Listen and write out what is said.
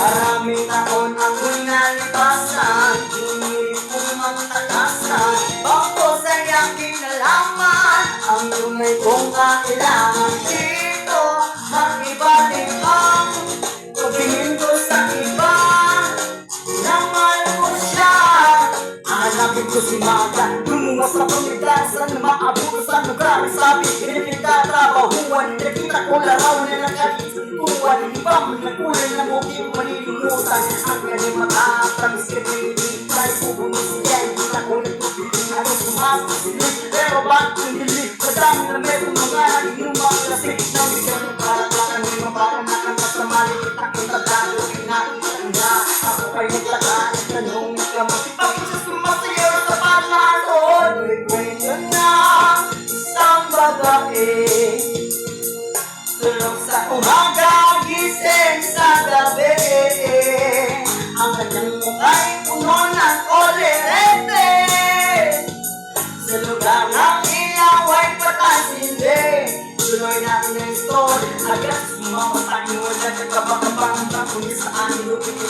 Maraming taon ako'y nalipasan, ngunit kung magtakasan, ako sa'yang kinalaman, ang tunay kong kailangan. Dito, mag-ibalik ang pagtingin ko sa iba, naman ko siya. Hanapin ko si Maga, lumuwas sa pagkita, saan maabot sa lugar. Sabi, pinagkakatrabahuan, nakita ko laraw na nakakitutuan. Iba mo na kulay na mo, di mo malilimutan. Ang galing makatramis ka na hinihintay, pupunin siya, hindi na ko nagpupili. Ano sumasasilip, pero ba't ang hilig? Madami na meron mga nag-inumang lasik. Nabigyan mo para kanino, para nakakasama. Kita ko na gagawin natin tanda. Ako kayo nagtaka, nagtanong ka mo. Bakit siya sumasayaw sa panahon? May kwento na isang babae, tulog sa umaga, gising sa gabi. Ang kanyang mukha'y puno ng olerete, sa lugar ng ilaw ay patasindi. Tuloy natin ang story, agad sumama tayo. Wala ka kabakabang kundi saan lupit.